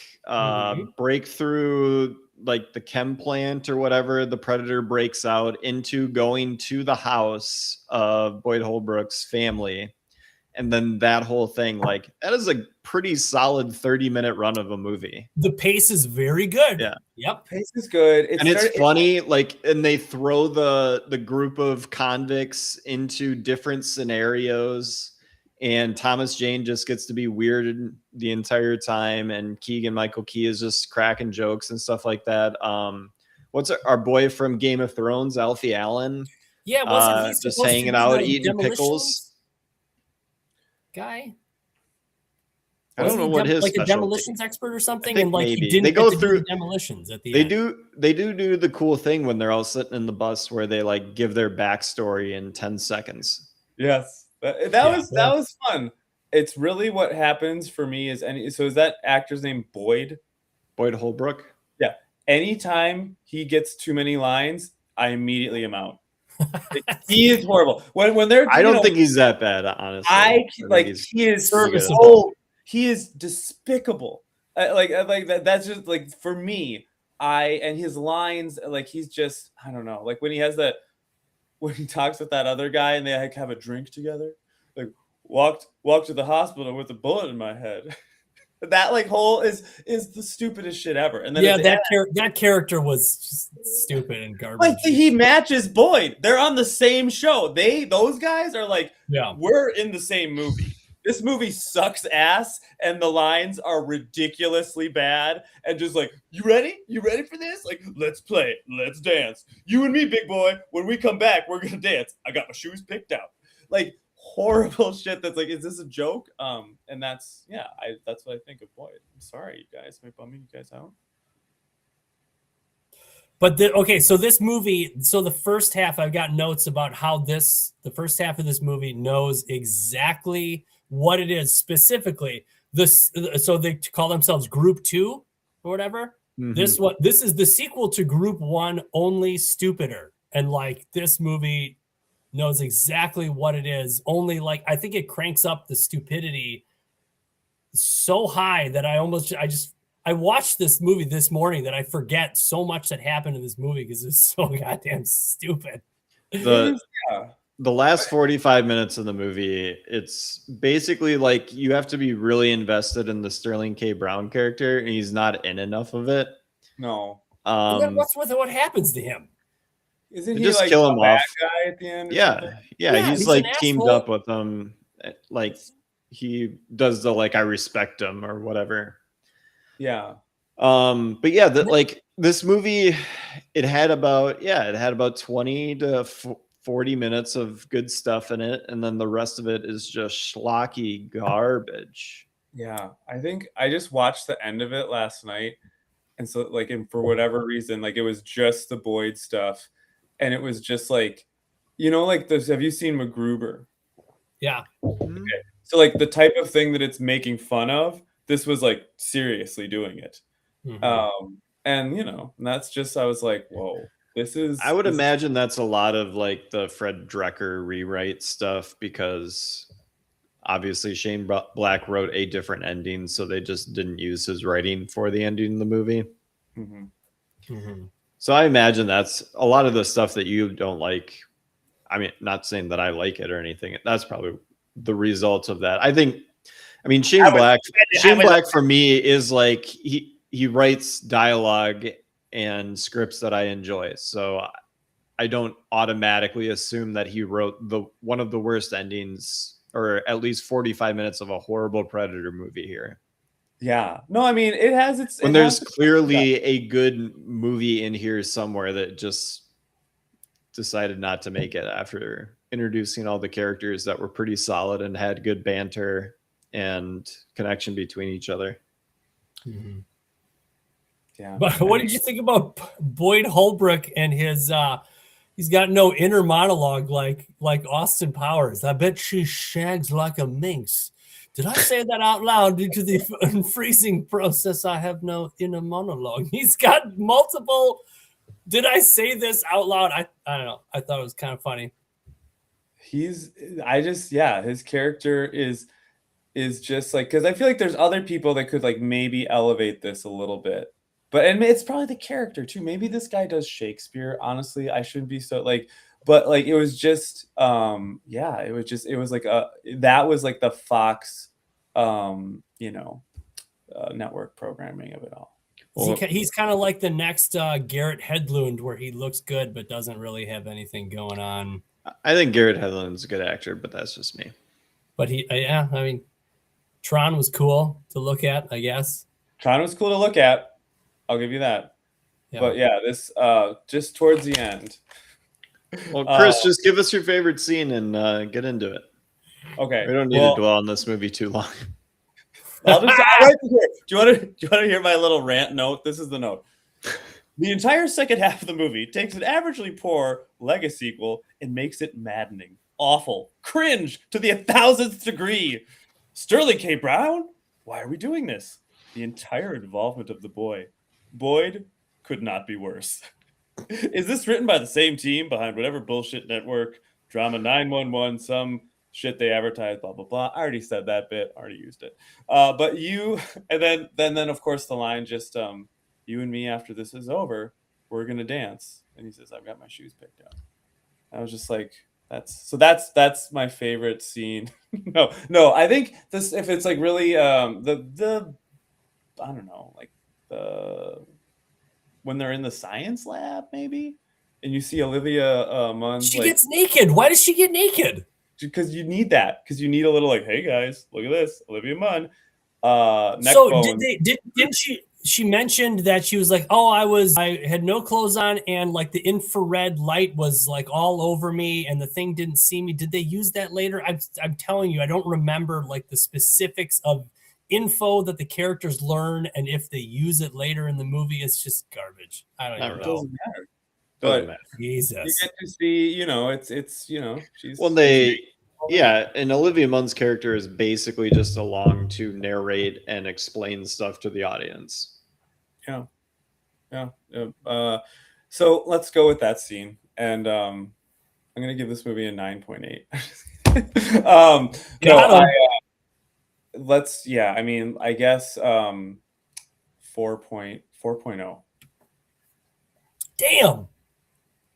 breakthrough, like the chem plant or whatever. The Predator breaks out into going to the house of Boyd Holbrook's family. And then that whole thing, like that is a pretty solid 30-minute run of a movie. The pace is very good. Yeah. Yep. Pace is good. It's funny, and they throw the group of convicts into different scenarios, and Thomas Jane just gets to be weird the entire time, and Keegan-Michael Key is just cracking jokes and stuff like that. What's our boy from Game of Thrones, Alfie Allen? Yeah, wasn't he just hanging out eating pickles? Guy, I don't know what his like a demolitions expert or something, and like maybe. he didn't they go through the demolitions at the end. They do the cool thing when they're all sitting in the bus where they like give their backstory in 10 seconds. Yes, that was fun. It's really what happens for me is is that actor's name Boyd Holbrook? Yeah. Anytime he gets too many lines, I immediately am out. He is horrible. When they're, I don't think he's that bad, honestly. He is despicable. Like that. That's just like for me. And his lines, like he's just, I don't know. Like when he talks with that other guy and they like have a drink together, like walked to the hospital with a bullet in my head. That like whole is the stupidest shit ever. And then that character was just stupid and garbage. Like he matches Boyd. They're on the same show. Those guys are like, we're in the same movie. This movie sucks ass, and the lines are ridiculously bad. And just like, you ready? You ready for this? Like, let's play, let's dance. You and me, big boy. When we come back, we're gonna dance. I got my shoes picked out. Like. Horrible shit that's like, is this a joke? And that's what I think of Boyd. I'm sorry, you guys. Am I bumming you guys out? But okay, so this movie, so the first half, I've got notes about how the first half of this movie knows exactly what it is specifically. So they call themselves Group 2 or whatever. Mhm. This is the sequel to Group 1, only stupider. And like this movie knows exactly what it is. Only like I think it cranks up the stupidity so high that I watched this movie this morning that I forget so much that happened in this movie because it's so goddamn stupid. The Yeah. the last 45 minutes of the movie, it's basically like you have to be really invested in the Sterling K. Brown character, and he's not in enough of it. No. And then Um, what's with what happens to him? Isn't they he just like kill a him bad off. guy at the end or Yeah, something? yeah, Yeah, he's he's like an teamed asshole. up with them. Like he does the like I respect him or whatever. Yeah. But yeah, like this movie, it had about 20 to 40 minutes of good stuff in it, and then the rest of it is just schlocky garbage. Yeah. I think I just watched the end of it last night. And so like and for whatever reason, like it was just the Boyd stuff. And it was just like, like this, have you seen MacGruber? Yeah. So like the type of thing that it's making fun of, this was like seriously doing it. Mhm. And that's just I was like, whoa, I would this is imagine that's a lot of like the Fred Drecker rewrite stuff because obviously Shane Black wrote a different ending, so they just didn't use his writing for the ending of the movie. Mhm. Mhm. So I imagine that's a lot of the stuff that you don't like. I mean, not saying that I like it or anything. That's probably the result of that. I mean, Shane Black for me is like he writes dialogue and scripts that I enjoy. So I don't automatically assume that he wrote one of the worst endings or at least 45 minutes of a horrible Predator movie here. Yeah. No, I mean When there's clearly a good movie in here somewhere that just decided not to make it after introducing all the characters that were pretty solid and had good banter and connection between each other. Mhm. Yeah. But what did you think about Boyd Holbrook and his he's got no inner monologue like Austin Powers. I bet she shags like a minx. Did I say that out loud? Due to the unfreezing process, I have no inner monologue. He's got multiple. Did I say this out loud? I don't know. I thought it was kind of funny. His character is just like, because I feel like there's other people that could like maybe elevate this a little bit. And it's probably the character too. Maybe this guy does Shakespeare. Honestly, I shouldn't be so like, but like it was just it was like that was like the Fox network programming of it all. Well, He's kind of like the next Garrett Hedlund, where he looks good but doesn't really have anything going on. I think Garrett Hedlund's a good actor, but that's just me. But I mean, Tron was cool to look at, I guess. Tron was cool to look at. I'll give you that. Yeah. But yeah, this just towards the end. Well, Chris, just give us your favorite scene and get into it. Okay. We don't need to dwell on this movie too long. I'll just right here. Do you want to hear my little rant note? This is the note. The entire second half of the movie takes an averagely poor Lego sequel and makes it maddening, awful, cringe to the 1,000th degree. Sterling K. Brown? Why are we doing this? The entire involvement of the boy. Boyd could not be worse. Is this written by the same team behind whatever bullshit network, Drama 911, some shit they advertise, blah, blah, blah. I already said that bit, already used it. But you, and then of course the line just, you and me after this is over, we're going to dance. And he says, I've got my shoes picked out. I was just like, that's my favorite scene. No, I think this, if it's like really, I don't know, like when they're in the science lab, maybe, and you see Olivia Munn. She gets naked. Why does she get naked? Because you need that. Because you need a little like, hey guys, look at this, Olivia Munn. Didn't she mentioned that she was like, oh, I had no clothes on and like the infrared light was like all over me and the thing didn't see me. Did they use that later? I'm telling you, I don't remember like the specifics of info that the characters learn, and if they use it later in the movie, it's just garbage. I don't even know. Doesn't matter. Doesn't But matter. Jesus. you get to see, it's she's Well, and Olivia Munn's character is basically just along to narrate and explain stuff to the audience. Yeah. So let's go with that scene, and I'm gonna give this movie a 9.8. I guess 4.0. Damn.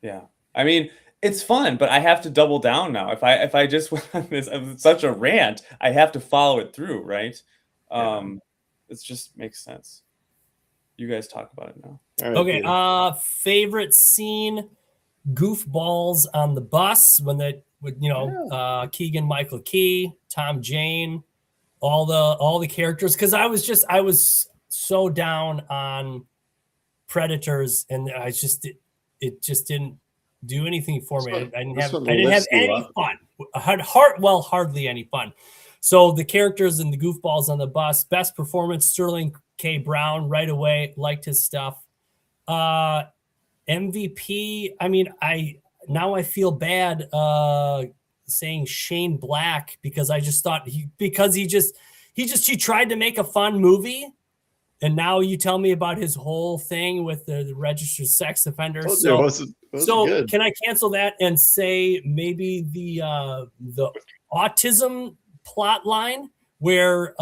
Yeah, I mean, it's fun, but I have to double down now. If I just went on this such a rant, I have to follow it through, right? It just makes sense. You guys talk about it now. All right, Okay. Peter. Favorite scene: goofballs on the bus when Keegan Michael Key, Tom Jane, all the characters. Because I was so down on Predators, and it just didn't do anything for me. I didn't have any fun. Hardly any fun. So the characters and the goofballs on the bus. Best performance: Sterling K. Brown. Right away, liked his stuff. MVP. I mean, I feel bad saying Shane Black, because I just thought he tried to make a fun movie. And now you tell me about his whole thing with the registered sex offender. So good. Can I cancel that and say maybe the autism plot line, where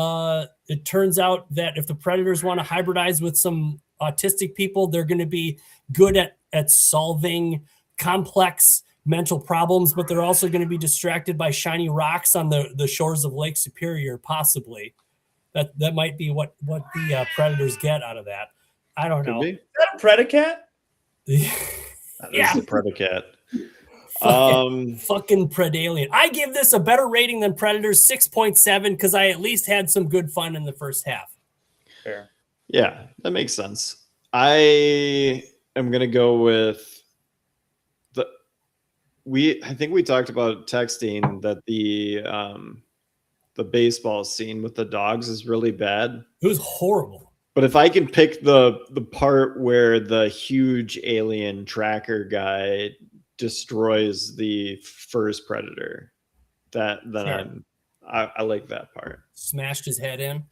it turns out that if the Predators want to hybridize with some autistic people, they're going to be good at solving complex mental problems, but they're also going to be distracted by shiny rocks on the shores of Lake Superior, possibly. That might be what the Predators get out of that. I don't know. Is that a predicate? That is the predicate. Fucking Predalien. I give this a better rating than Predators, 6.7, because I at least had some good fun in the first half. Fair. Yeah, that makes sense. I am gonna go with I think we talked about texting that the baseball scene with the dogs is really bad. It was horrible. But if I can pick the part where the huge alien tracker guy destroys the first Predator, I like that part. Smashed his head in.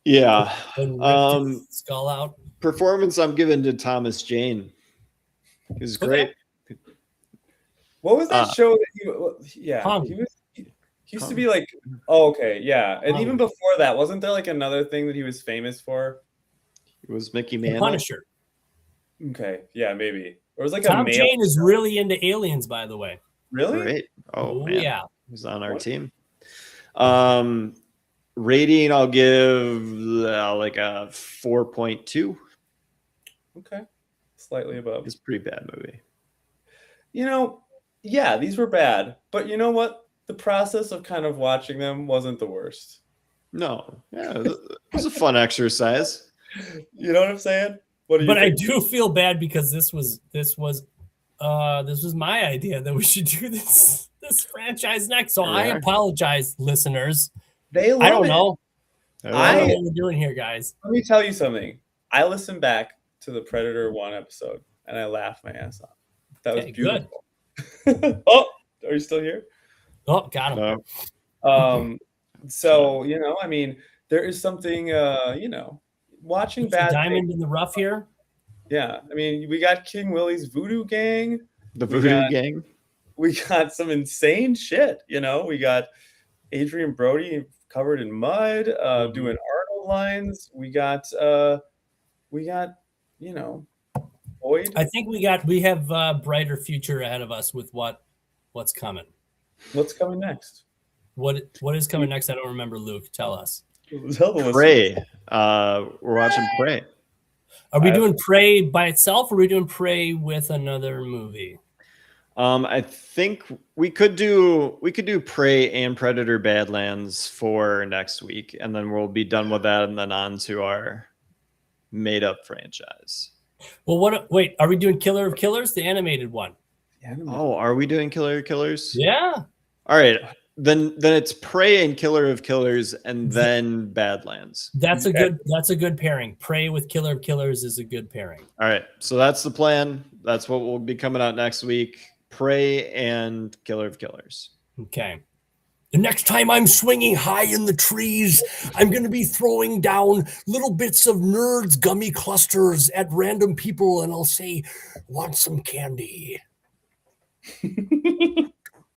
Yeah. And ripped his skull out. Performance I'm giving to Thomas Jane. He was great. What was that show that he used to be like, and even before that, wasn't there like another thing that he was famous for? It was Mickey Mantle. Punisher. Okay, yeah, maybe. Or it was like Tom Jane is really into aliens, by the way. Really? Great. Oh man. Yeah. He's on our team. Rating, I'll give like a 4.2. Okay. Slightly above. It's a pretty bad movie. Yeah, these were bad. But you know what? The process of kind of watching them wasn't the worst. No. Yeah, it was a fun exercise. You know what I'm saying? I do feel bad because this was my idea that we should do this franchise next. So I apologize, listeners. I don't know. I don't know what we're doing here, guys. Let me tell you something. I listened back to the Predator 1 episode and I laughed my ass off. That was beautiful. Good. Oh, are you still here? Oh, got him. So, I mean, there is something, watching bad diamond in the rough here. Yeah. I mean, we got King Willie's Voodoo Gang. The Voodoo Gang. We got some insane shit. We got Adrien Brody covered in mud, doing Arnold lines. We got Boyd. I think we have a brighter future ahead of us with what's coming. What's coming next? What is coming next? I don't remember, Luke. Tell us. Prey. We're watching Prey. Are we doing Prey by itself, or are we doing Prey with another movie? I think we could do Prey and Predator Badlands for next week, and then we'll be done with that, and then on to our made-up franchise. Well, wait, are we doing Killer of Killers, the animated one? Oh, are we doing Killer of Killers? Yeah. All right. then it's Prey and Killer of Killers, and then Badlands. That's a good pairing. Prey with Killer of Killers is a good pairing. All right, so that's the plan. That's what will be coming out next week. Prey and Killer of Killers. Okay. The next time I'm swinging high in the trees, I'm going to be throwing down little bits of Nerds gummy clusters at random people, and I'll say, "Want some candy?"